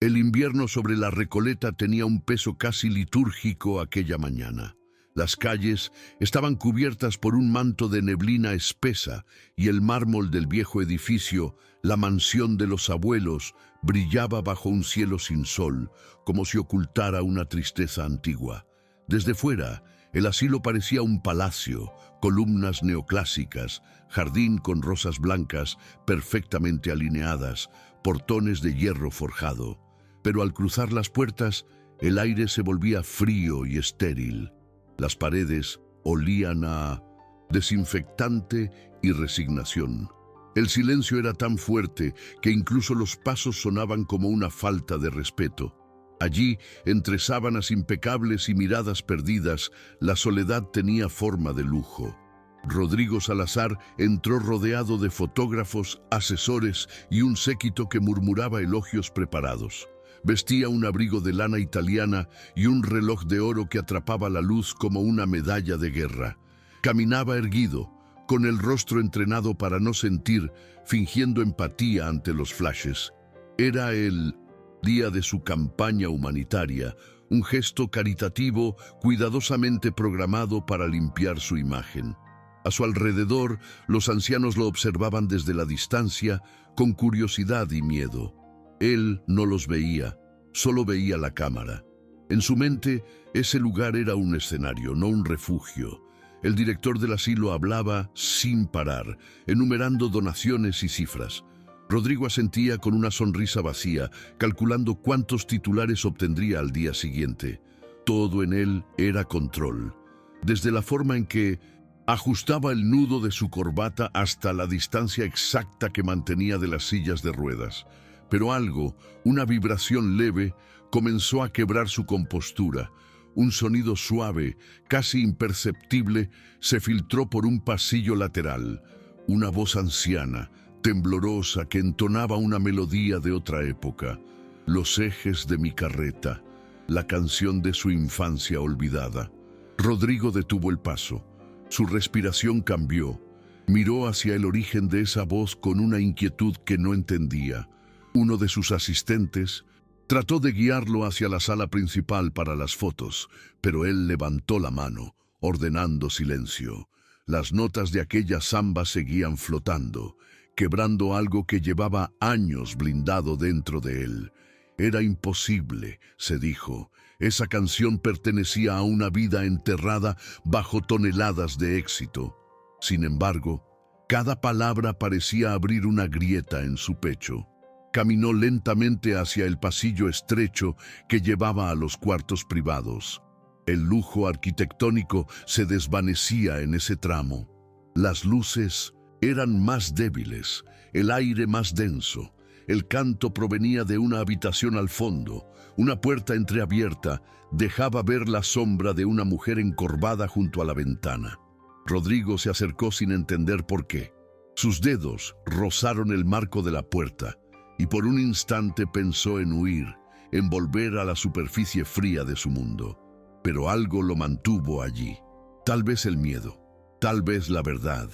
El invierno sobre la Recoleta tenía un peso casi litúrgico aquella mañana. Las calles estaban cubiertas por un manto de neblina espesa y el mármol del viejo edificio, la mansión de los abuelos, brillaba bajo un cielo sin sol, como si ocultara una tristeza antigua. Desde fuera, el asilo parecía un palacio, columnas neoclásicas, jardín con rosas blancas perfectamente alineadas, portones de hierro forjado. Pero al cruzar las puertas, el aire se volvía frío y estéril. Las paredes olían a desinfectante y resignación. El silencio era tan fuerte que incluso los pasos sonaban como una falta de respeto. Allí, entre sábanas impecables y miradas perdidas, la soledad tenía forma de lujo. Rodrigo Salazar entró rodeado de fotógrafos, asesores y un séquito que murmuraba elogios preparados. Vestía un abrigo de lana italiana y un reloj de oro que atrapaba la luz como una medalla de guerra. Caminaba erguido, con el rostro entrenado para no sentir, fingiendo empatía ante los flashes. Era el día de su campaña humanitaria, un gesto caritativo cuidadosamente programado para limpiar su imagen. A su alrededor, los ancianos lo observaban desde la distancia, con curiosidad y miedo. Él no los veía, solo veía la cámara. En su mente, ese lugar era un escenario, no un refugio. El director del asilo hablaba sin parar, enumerando donaciones y cifras. Rodrigo asentía con una sonrisa vacía, calculando cuántos titulares obtendría al día siguiente. Todo en él era control. Desde la forma en que ajustaba el nudo de su corbata hasta la distancia exacta que mantenía de las sillas de ruedas. Pero algo, una vibración leve, comenzó a quebrar su compostura. Un sonido suave, casi imperceptible, se filtró por un pasillo lateral. Una voz anciana, temblorosa, que entonaba una melodía de otra época. Los ejes de mi carreta, la canción de su infancia olvidada. Rodrigo detuvo el paso. Su respiración cambió. Miró hacia el origen de esa voz con una inquietud que no entendía. Uno de sus asistentes trató de guiarlo hacia la sala principal para las fotos, pero él levantó la mano, ordenando silencio. Las notas de aquella samba seguían flotando, quebrando algo que llevaba años blindado dentro de él. Era imposible, se dijo. Esa canción pertenecía a una vida enterrada bajo toneladas de éxito. Sin embargo, cada palabra parecía abrir una grieta en su pecho. Caminó lentamente hacia el pasillo estrecho que llevaba a los cuartos privados. El lujo arquitectónico se desvanecía en ese tramo. Las luces eran más débiles, el aire más denso. El canto provenía de una habitación al fondo. Una puerta entreabierta dejaba ver la sombra de una mujer encorvada junto a la ventana. Rodrigo se acercó sin entender por qué. Sus dedos rozaron el marco de la puerta y por un instante pensó en huir, en volver a la superficie fría de su mundo. Pero algo lo mantuvo allí. Tal vez el miedo, tal vez la verdad.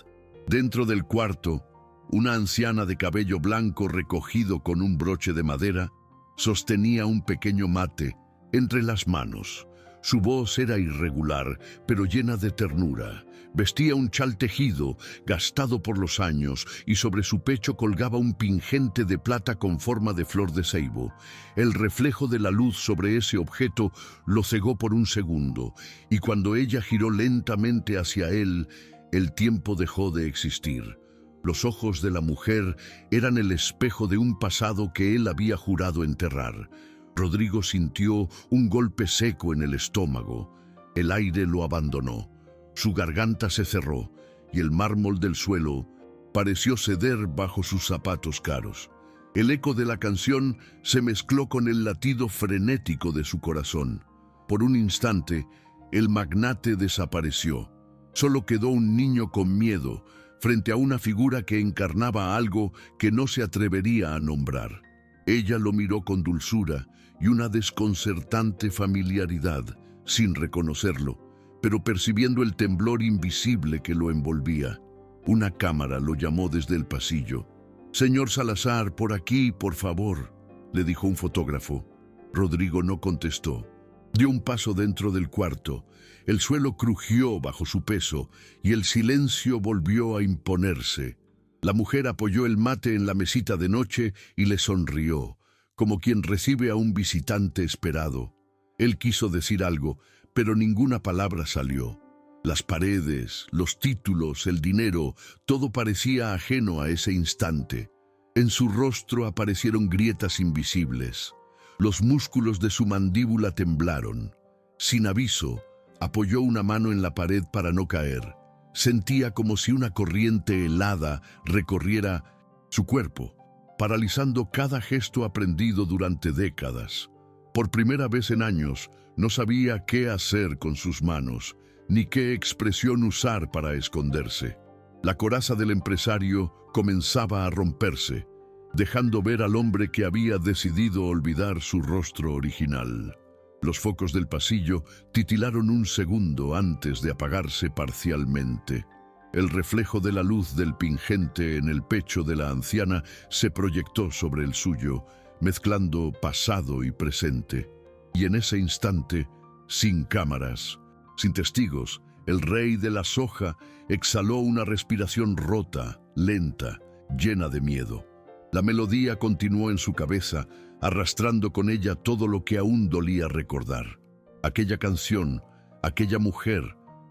Dentro del cuarto, una anciana de cabello blanco recogido con un broche de madera sostenía un pequeño mate entre las manos. Su voz era irregular, pero llena de ternura. Vestía un chal tejido, gastado por los años, y sobre su pecho colgaba un pingente de plata con forma de flor de ceibo. El reflejo de la luz sobre ese objeto lo cegó por un segundo, y cuando ella giró lentamente hacia él, el tiempo dejó de existir. Los ojos de la mujer eran el espejo de un pasado que él había jurado enterrar. Rodrigo sintió un golpe seco en el estómago. El aire lo abandonó. Su garganta se cerró y el mármol del suelo pareció ceder bajo sus zapatos caros. El eco de la canción se mezcló con el latido frenético de su corazón. Por un instante, el magnate desapareció. Solo quedó un niño con miedo frente a una figura que encarnaba algo que no se atrevería a nombrar. Ella lo miró con dulzura y una desconcertante familiaridad, sin reconocerlo, pero percibiendo el temblor invisible que lo envolvía. Una cámara lo llamó desde el pasillo. «Señor Salazar, por aquí, por favor». le dijo un fotógrafo. Rodrigo no contestó. Dio un paso dentro del cuarto. El suelo crujió bajo su peso y el silencio volvió a imponerse. La mujer apoyó el mate en la mesita de noche y le sonrió, como quien recibe a un visitante esperado. Él quiso decir algo, pero ninguna palabra salió. Las paredes, los títulos, el dinero, todo parecía ajeno a ese instante. En su rostro aparecieron grietas invisibles. Los músculos de su mandíbula temblaron. Sin aviso, apoyó una mano en la pared para no caer. Sentía como si una corriente helada recorriera su cuerpo, paralizando cada gesto aprendido durante décadas. Por primera vez en años, no sabía qué hacer con sus manos, ni qué expresión usar para esconderse. La coraza del empresario comenzaba a romperse, dejando ver al hombre que había decidido olvidar su rostro original. Los focos del pasillo titilaron un segundo antes de apagarse parcialmente. El reflejo de la luz del pingente en el pecho de la anciana se proyectó sobre el suyo, mezclando pasado y presente. Y en ese instante, sin cámaras, sin testigos, el rey de la soja exhaló una respiración rota, lenta, llena de miedo. La melodía continuó en su cabeza, arrastrando con ella todo lo que aún dolía recordar. Aquella canción, aquella mujer,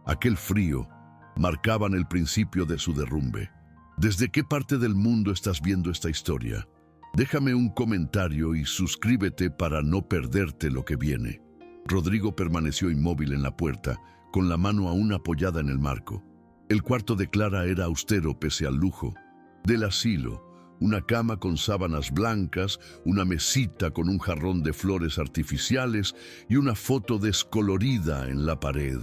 aquel frío, marcaban el principio de su derrumbe. ¿Desde qué parte del mundo estás viendo esta historia? Déjame un comentario y suscríbete para no perderte lo que viene. Rodrigo permaneció inmóvil en la puerta, con la mano aún apoyada en el marco. El cuarto de Clara era austero pese al lujo. Del asilo, una cama con sábanas blancas, una mesita con un jarrón de flores artificiales y una foto descolorida en la pared.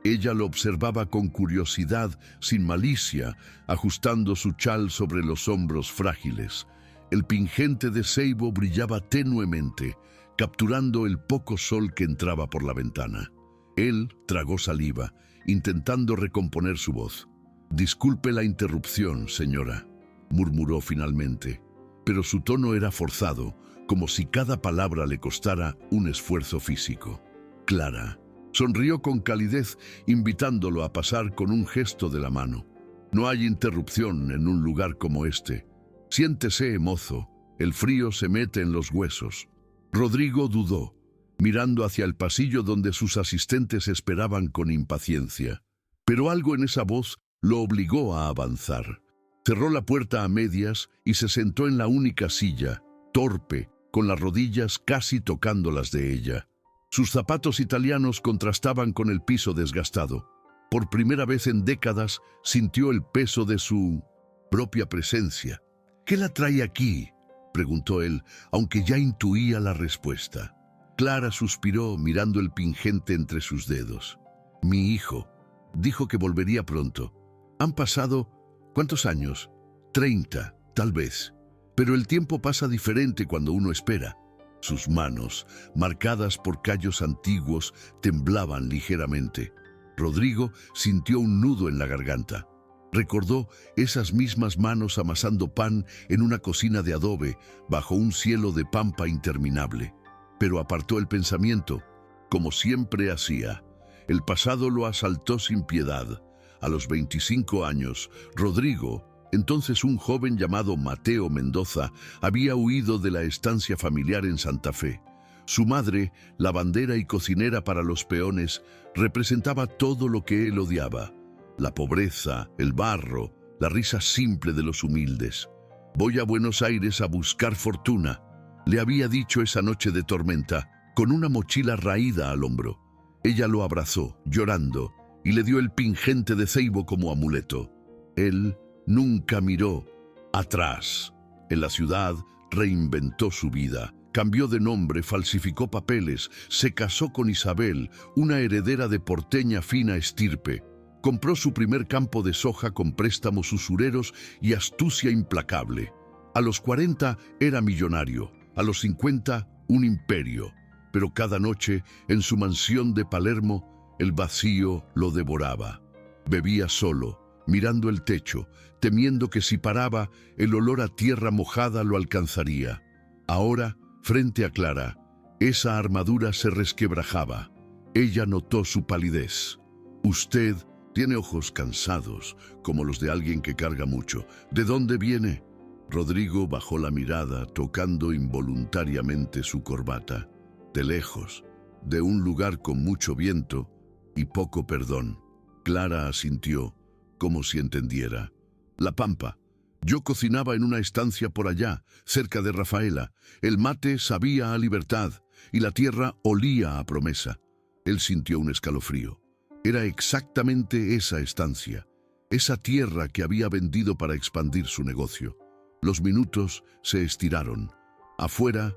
Ella lo observaba con curiosidad, sin malicia, ajustando su chal sobre los hombros frágiles. El pingente de ceibo brillaba tenuemente, capturando el poco sol que entraba por la ventana. Él tragó saliva, intentando recomponer su voz. «Disculpe la interrupción, señora», murmuró finalmente, pero su tono era forzado, como si cada palabra le costara un esfuerzo físico. Clara sonrió con calidez, invitándolo a pasar con un gesto de la mano. «No hay interrupción en un lugar como este. Siéntese, mozo, el frío se mete en los huesos». Rodrigo dudó, mirando hacia el pasillo donde sus asistentes esperaban con impaciencia. Pero algo en esa voz lo obligó a avanzar. Cerró la puerta a medias y se sentó en la única silla, torpe, con las rodillas casi tocando las de ella. Sus zapatos italianos contrastaban con el piso desgastado. Por primera vez en décadas sintió el peso de su propia presencia. «¿Qué la trae aquí?», preguntó él, aunque ya intuía la respuesta. Clara suspiró mirando el pingente entre sus dedos. «Mi hijo. Dijo que volvería pronto. Han pasado, ¿cuántos años? 30, tal vez. Pero el tiempo pasa diferente cuando uno espera». Sus manos, marcadas por callos antiguos, temblaban ligeramente. Rodrigo sintió un nudo en la garganta. Recordó esas mismas manos amasando pan en una cocina de adobe bajo un cielo de pampa interminable. Pero apartó el pensamiento, como siempre hacía. El pasado lo asaltó sin piedad. A los 25 años, Rodrigo, entonces un joven llamado Mateo Mendoza, había huido de la estancia familiar en Santa Fe. Su madre, lavandera y cocinera para los peones, representaba todo lo que él odiaba: la pobreza, el barro, la risa simple de los humildes. «Voy a Buenos Aires a buscar fortuna», le había dicho esa noche de tormenta, con una mochila raída al hombro. Ella lo abrazó, llorando, y le dio el pingente de ceibo como amuleto. Él nunca miró atrás. En la ciudad reinventó su vida. Cambió de nombre, falsificó papeles, se casó con Isabel, una heredera de porteña fina estirpe. Compró su primer campo de soja con préstamos usureros y astucia implacable. A los 40 era millonario, a los 50 un imperio. Pero cada noche, en su mansión de Palermo, el vacío lo devoraba. Bebía solo, mirando el techo, temiendo que si paraba, el olor a tierra mojada lo alcanzaría. Ahora Frente a Clara, esa armadura se resquebrajaba. Ella notó su palidez. Usted tiene ojos cansados, como los de alguien que carga mucho. ¿De dónde viene? Rodrigo bajó la mirada, tocando involuntariamente su corbata. De lejos, de un lugar con mucho viento y poco perdón. Clara asintió, como si entendiera. La Pampa. Yo cocinaba en una estancia por allá, cerca de Rafaela. El mate sabía a libertad y la tierra olía a promesa. Él sintió un escalofrío. Era exactamente esa estancia, esa tierra que había vendido para expandir su negocio. Los minutos se estiraron. Afuera,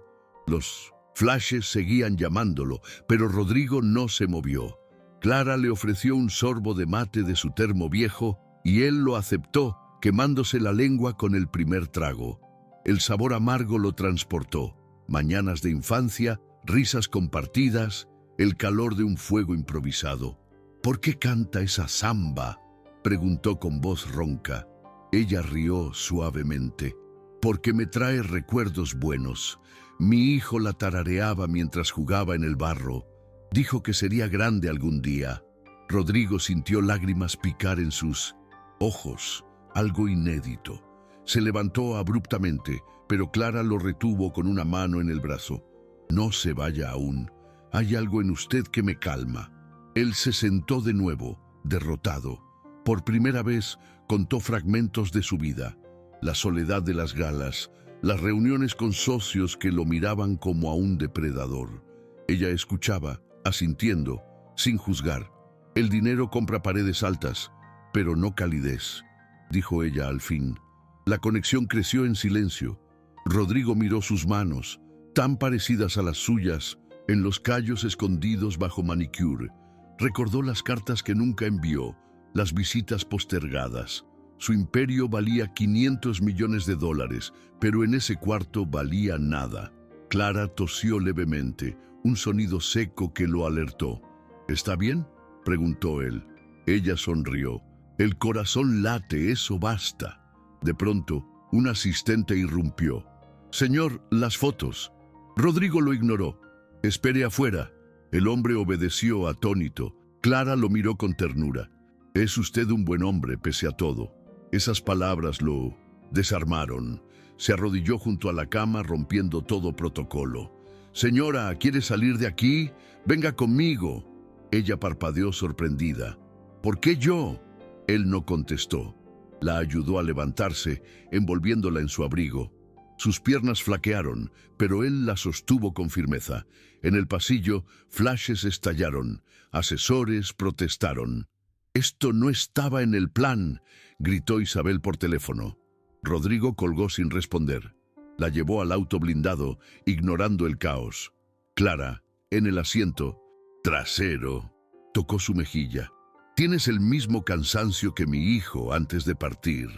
los flashes seguían llamándolo, pero Rodrigo no se movió. Clara le ofreció un sorbo de mate de su termo viejo y él lo aceptó, quemándose la lengua con el primer trago. El sabor amargo lo transportó. Mañanas de infancia, risas compartidas, el calor de un fuego improvisado. ¿Por qué canta esa samba?, preguntó con voz ronca. Ella rió suavemente. Porque me trae recuerdos buenos. Mi hijo la tarareaba mientras jugaba en el barro. Dijo que sería grande algún día. Rodrigo sintió lágrimas picar en sus ojos, algo inédito. Se levantó abruptamente, pero Clara lo retuvo con una mano en el brazo. No se vaya aún. Hay algo en usted que me calma. Él se sentó de nuevo, derrotado. Por primera vez contó fragmentos de su vida. La soledad de las galas, las reuniones con socios que lo miraban como a un depredador. Ella escuchaba, asintiendo, sin juzgar. El dinero compra paredes altas, pero no calidez, dijo ella al fin. La conexión creció en silencio. Rodrigo miró sus manos, tan parecidas a las suyas, en los callos escondidos bajo manicure. Recordó las cartas que nunca envió, las visitas postergadas. Su imperio valía $500 millones, pero en ese cuarto valía nada. Clara tosió levemente, un sonido seco que lo alertó. ¿Está bien?, preguntó él. Ella sonrió. El corazón late, eso basta. De pronto, un asistente irrumpió. Señor, las fotos. Rodrigo lo ignoró. Espere afuera. El hombre obedeció atónito. Clara lo miró con ternura. Es usted un buen hombre, pese a todo. Esas palabras lo desarmaron. Se arrodilló junto a la cama, rompiendo todo protocolo. Señora, ¿quiere salir de aquí? Venga conmigo. Ella parpadeó sorprendida. ¿Por qué yo? Él no contestó. La ayudó a levantarse, envolviéndola en su abrigo. Sus piernas flaquearon, pero él la sostuvo con firmeza. En el pasillo, flashes estallaron. Asesores protestaron. «Esto no estaba en el plan», gritó Isabel por teléfono. Rodrigo colgó sin responder. La llevó al auto blindado, ignorando el caos. Clara, en el asiento trasero, tocó su mejilla. «Tienes el mismo cansancio que mi hijo antes de partir».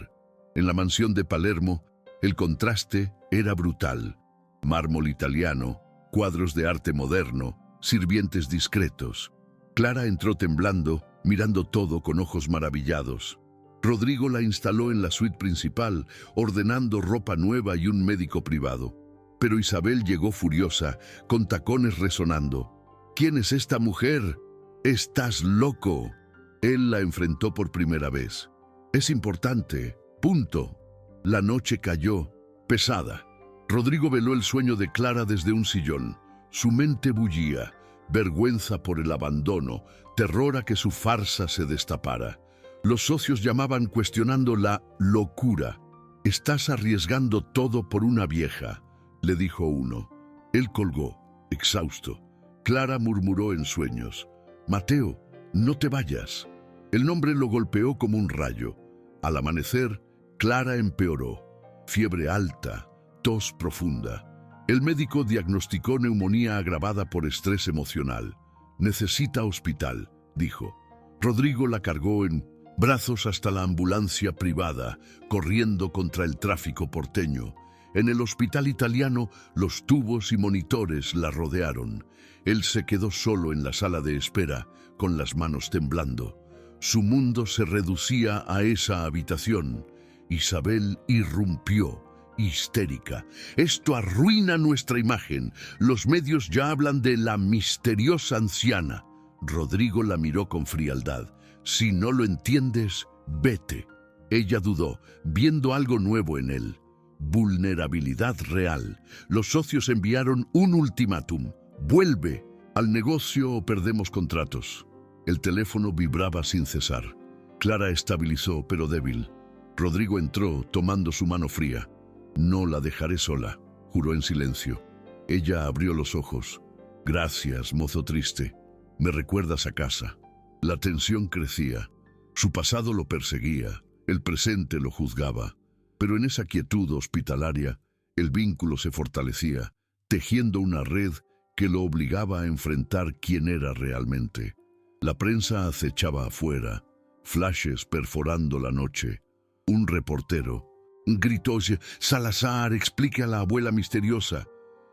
En la mansión de Palermo, el contraste era brutal. Mármol italiano, cuadros de arte moderno, sirvientes discretos. Clara entró temblando, mirando todo con ojos maravillados. Rodrigo la instaló en la suite principal, ordenando ropa nueva y un médico privado. Pero Isabel llegó furiosa, con tacones resonando. «¿Quién es esta mujer? ¡Estás loco!». Él la enfrentó por primera vez. «Es importante. Punto». La noche cayó, pesada. Rodrigo veló el sueño de Clara desde un sillón. Su mente bullía, vergüenza por el abandono, terror a que su farsa se destapara. Los socios llamaban cuestionando la locura. «Estás arriesgando todo por una vieja», le dijo uno. Él colgó, exhausto. Clara murmuró en sueños. «Mateo, no te vayas». El nombre lo golpeó como un rayo. Al amanecer, Clara empeoró. Fiebre alta, tos profunda. El médico diagnosticó neumonía agravada por estrés emocional. «Necesita hospital», dijo. Rodrigo la cargó en brazos hasta la ambulancia privada, corriendo contra el tráfico porteño. En el hospital italiano, los tubos y monitores la rodearon. Él se quedó solo en la sala de espera, con las manos temblando. Su mundo se reducía a esa habitación. Isabel irrumpió, histérica. Esto arruina nuestra imagen. Los medios ya hablan de la misteriosa anciana. Rodrigo la miró con frialdad. Si no lo entiendes, vete. Ella dudó, viendo algo nuevo en él. Vulnerabilidad real. Los socios enviaron un ultimátum. Vuelve al negocio o perdemos contratos. El teléfono vibraba sin cesar. Clara estabilizó, pero débil. Rodrigo entró, tomando su mano fría. No la dejaré sola, juró en silencio. Ella abrió los ojos. Gracias, mozo triste. Me recuerdas a casa. La tensión crecía. Su pasado lo perseguía, el presente lo juzgaba. Pero en esa quietud hospitalaria, el vínculo se fortalecía, tejiendo una red que lo obligaba a enfrentar quién era realmente. La prensa acechaba afuera, flashes perforando la noche. Un reportero gritó: «Salazar, explique a la abuela misteriosa».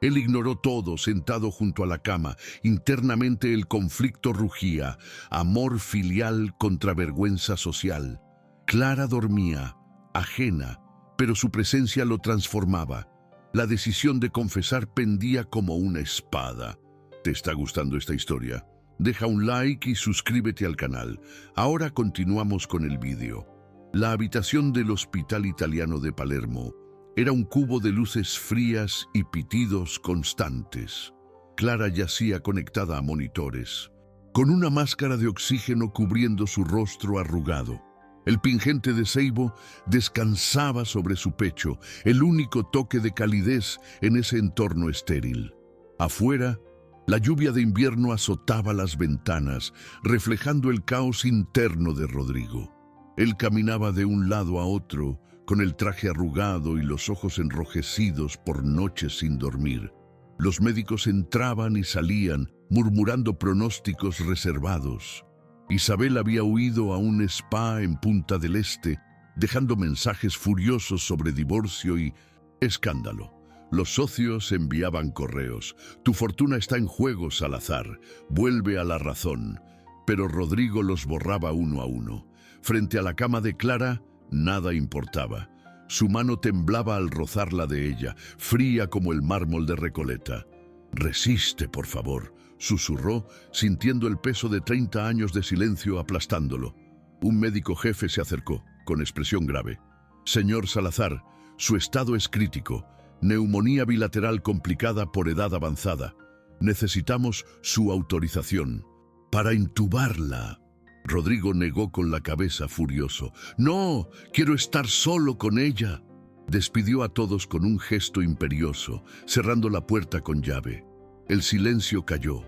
Él ignoró todo, sentado junto a la cama. Internamente el conflicto rugía, amor filial contra vergüenza social. Clara dormía, ajena, pero su presencia lo transformaba. La decisión de confesar pendía como una espada. ¿Te está gustando esta historia? Deja un like y suscríbete al canal. Ahora continuamos con el vídeo. La habitación del Hospital Italiano de Palermo era un cubo de luces frías y pitidos constantes. Clara yacía conectada a monitores, con una máscara de oxígeno cubriendo su rostro arrugado. El pingente de ceibo descansaba sobre su pecho, el único toque de calidez en ese entorno estéril. Afuera, la lluvia de invierno azotaba las ventanas, reflejando el caos interno de Rodrigo. Él caminaba de un lado a otro, con el traje arrugado y los ojos enrojecidos por noches sin dormir. Los médicos entraban y salían, murmurando pronósticos reservados. Isabel había huido a un spa en Punta del Este, dejando mensajes furiosos sobre divorcio y escándalo. Los socios enviaban correos. «Tu fortuna está en juego, Salazar. Vuelve a la razón». Pero Rodrigo los borraba uno a uno. Frente a la cama de Clara, nada importaba. Su mano temblaba al rozar la de ella, fría como el mármol de Recoleta. «Resiste, por favor», susurró, sintiendo el peso de 30 años de silencio aplastándolo. Un médico jefe se acercó, con expresión grave. «Señor Salazar, su estado es crítico. Neumonía bilateral complicada por edad avanzada. Necesitamos su autorización para intubarla». Rodrigo negó con la cabeza furioso. «No, quiero estar solo con ella». Despidió a todos con un gesto imperioso, cerrando la puerta con llave. El silencio cayó,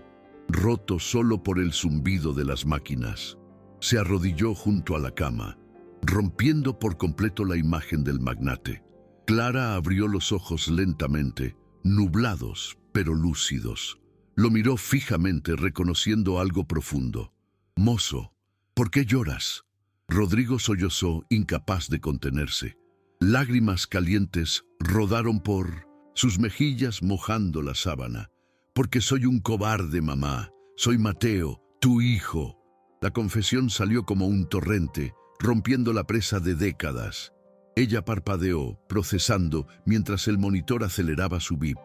roto solo por el zumbido de las máquinas. Se arrodilló junto a la cama, rompiendo por completo la imagen del magnate. Clara abrió los ojos lentamente, nublados pero lúcidos. Lo miró fijamente, reconociendo algo profundo. «Mozo, ¿por qué lloras?». Rodrigo sollozó, incapaz de contenerse. Lágrimas calientes rodaron por sus mejillas mojando la sábana. «Porque soy un cobarde, mamá. Soy Mateo, tu hijo». La confesión salió como un torrente, rompiendo la presa de décadas. Ella parpadeó, procesando, mientras el monitor aceleraba su bip.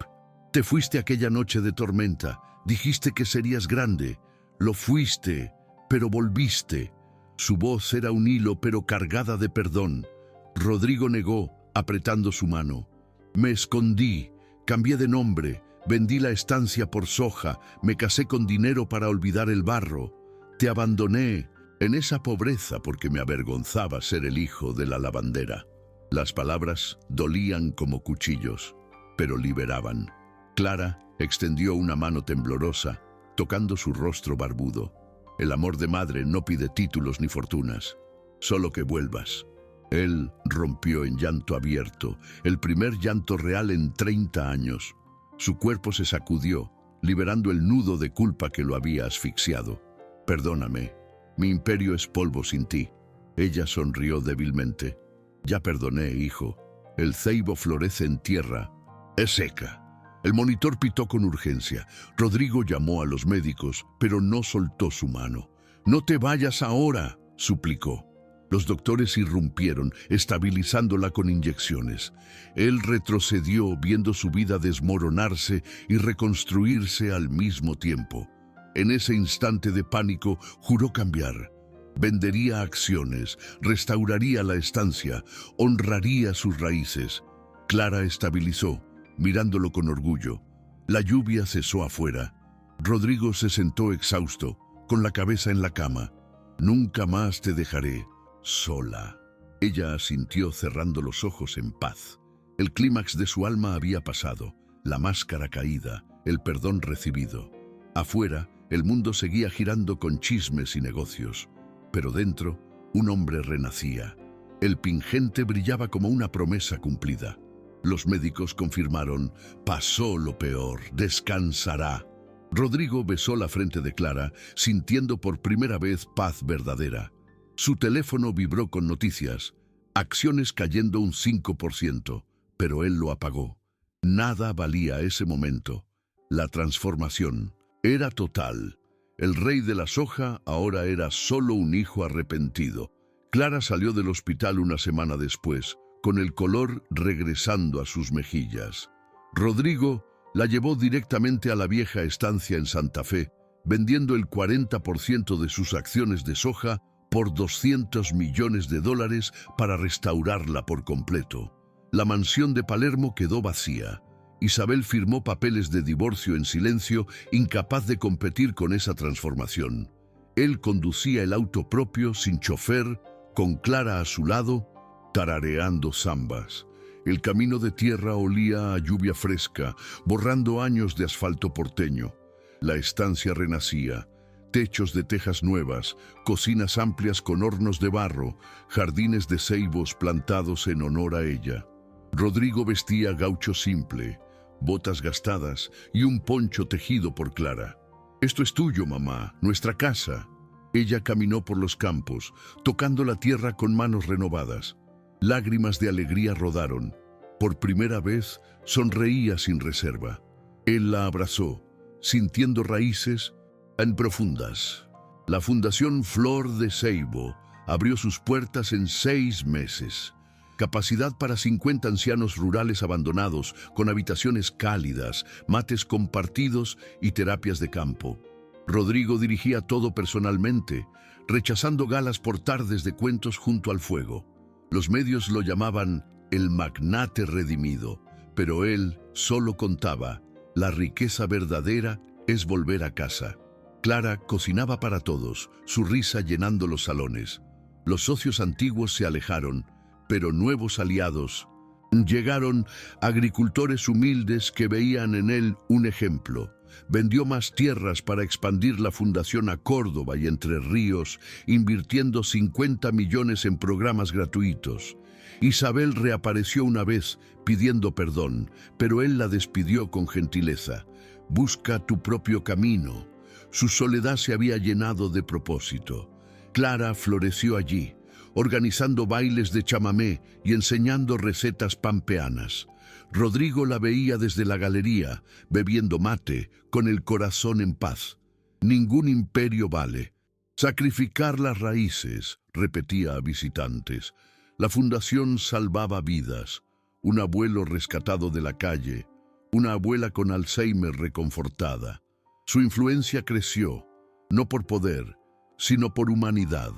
«Te fuiste aquella noche de tormenta. Dijiste que serías grande. Lo fuiste, pero volviste». Su voz era un hilo, pero cargada de perdón. Rodrigo negó, apretando su mano. «Me escondí, cambié de nombre, vendí la estancia por soja, me casé con dinero para olvidar el barro. Te abandoné en esa pobreza porque me avergonzaba ser el hijo de la lavandera». Las palabras dolían como cuchillos, pero liberaban. Clara extendió una mano temblorosa, tocando su rostro barbudo. «El amor de madre no pide títulos ni fortunas, solo que vuelvas». Él rompió en llanto abierto, el primer llanto real en 30 años. Su cuerpo se sacudió, liberando el nudo de culpa que lo había asfixiado. «Perdóname, mi imperio es polvo sin ti». Ella sonrió débilmente. «Ya perdoné, hijo. El ceibo florece en tierra. Es seca». El monitor pitó con urgencia. Rodrigo llamó a los médicos, pero no soltó su mano. «No te vayas ahora», suplicó. Los doctores irrumpieron, estabilizándola con inyecciones. Él retrocedió viendo su vida desmoronarse y reconstruirse al mismo tiempo. En ese instante de pánico, juró cambiar. Vendería acciones, restauraría la estancia, honraría sus raíces. Clara estabilizó, mirándolo con orgullo. La lluvia cesó afuera. Rodrigo se sentó exhausto, con la cabeza en la cama. «Nunca más te dejaré sola». Ella asintió cerrando los ojos en paz. El clímax de su alma había pasado, la máscara caída, el perdón recibido. Afuera, el mundo seguía girando con chismes y negocios. Pero dentro, un hombre renacía. El pingente brillaba como una promesa cumplida. Los médicos confirmaron: pasó lo peor, descansará. Rodrigo besó la frente de Clara, sintiendo por primera vez paz verdadera. Su teléfono vibró con noticias, acciones cayendo un 5%, pero él lo apagó. Nada valía ese momento. La transformación era total. El rey de la soja ahora era solo un hijo arrepentido. Clara salió del hospital una semana después, con el color regresando a sus mejillas. Rodrigo la llevó directamente a la vieja estancia en Santa Fe, vendiendo el 40% de sus acciones de soja por $200 millones para restaurarla por completo. La mansión de Palermo quedó vacía. Isabel firmó papeles de divorcio en silencio, incapaz de competir con esa transformación. Él conducía el auto propio, sin chofer, con Clara a su lado, tarareando zambas. El camino de tierra olía a lluvia fresca, borrando años de asfalto porteño. La estancia renacía. Techos de tejas nuevas, cocinas amplias con hornos de barro, jardines de ceibos plantados en honor a ella. Rodrigo vestía gaucho simple, botas gastadas y un poncho tejido por Clara. «Esto es tuyo, mamá, nuestra casa». Ella caminó por los campos, tocando la tierra con manos renovadas. Lágrimas de alegría rodaron. Por primera vez, sonreía sin reserva. Él la abrazó, sintiendo raíces en profundas. La Fundación Flor de Ceibo abrió sus puertas en 6 meses. Capacidad para 50 ancianos rurales abandonados, con habitaciones cálidas, mates compartidos y terapias de campo. Rodrigo dirigía todo personalmente, rechazando galas por tardes de cuentos junto al fuego. Los medios lo llamaban el magnate redimido, pero él solo contaba: la riqueza verdadera es volver a casa. Clara cocinaba para todos, su risa llenando los salones. Los socios antiguos se alejaron, pero nuevos aliados llegaron, agricultores humildes que veían en él un ejemplo. Vendió más tierras para expandir la fundación a Córdoba y Entre Ríos, invirtiendo 50 millones en programas gratuitos. Isabel reapareció una vez pidiendo perdón, pero él la despidió con gentileza. «Busca tu propio camino». Su soledad se había llenado de propósito. Clara floreció allí, organizando bailes de chamamé y enseñando recetas pampeanas. Rodrigo la veía desde la galería, bebiendo mate, con el corazón en paz. «Ningún imperio vale. Sacrificar las raíces», repetía a visitantes. La fundación salvaba vidas. Un abuelo rescatado de la calle, una abuela con Alzheimer reconfortada. Su influencia creció, no por poder, sino por humanidad.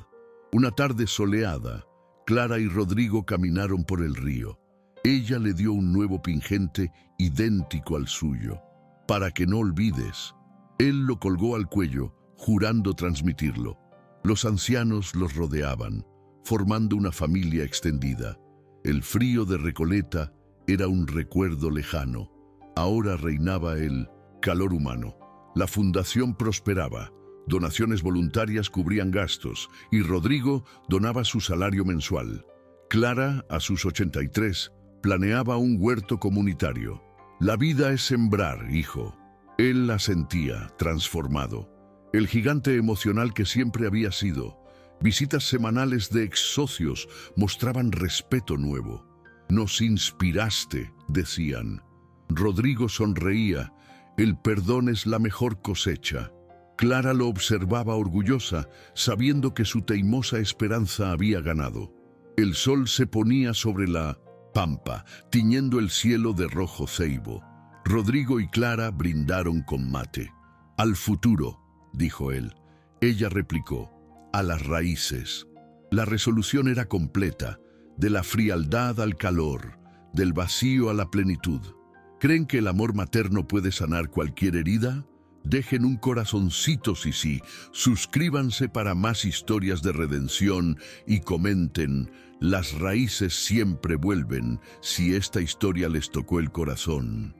Una tarde soleada, Clara y Rodrigo caminaron por el río. Ella le dio un nuevo pingente idéntico al suyo. «Para que no olvides». Él lo colgó al cuello, jurando transmitirlo. Los ancianos los rodeaban, formando una familia extendida. El frío de Recoleta era un recuerdo lejano. Ahora reinaba el calor humano. La fundación prosperaba. Donaciones voluntarias cubrían gastos y Rodrigo donaba su salario mensual. Clara, a sus 83, planeaba un huerto comunitario. «La vida es sembrar, hijo». Él la sentía, transformado. El gigante emocional que siempre había sido. Visitas semanales de ex-socios mostraban respeto nuevo. «Nos inspiraste», decían. Rodrigo sonreía. «El perdón es la mejor cosecha». Clara lo observaba orgullosa, sabiendo que su teimosa esperanza había ganado. El sol se ponía sobre la pampa, tiñendo el cielo de rojo ceibo. Rodrigo y Clara brindaron con mate. «Al futuro», dijo él. Ella replicó, «a las raíces». La resolución era completa, de la frialdad al calor, del vacío a la plenitud. ¿Creen que el amor materno puede sanar cualquier herida? Dejen un corazoncito si sí, suscríbanse para más historias de redención y comenten, las raíces siempre vuelven si esta historia les tocó el corazón.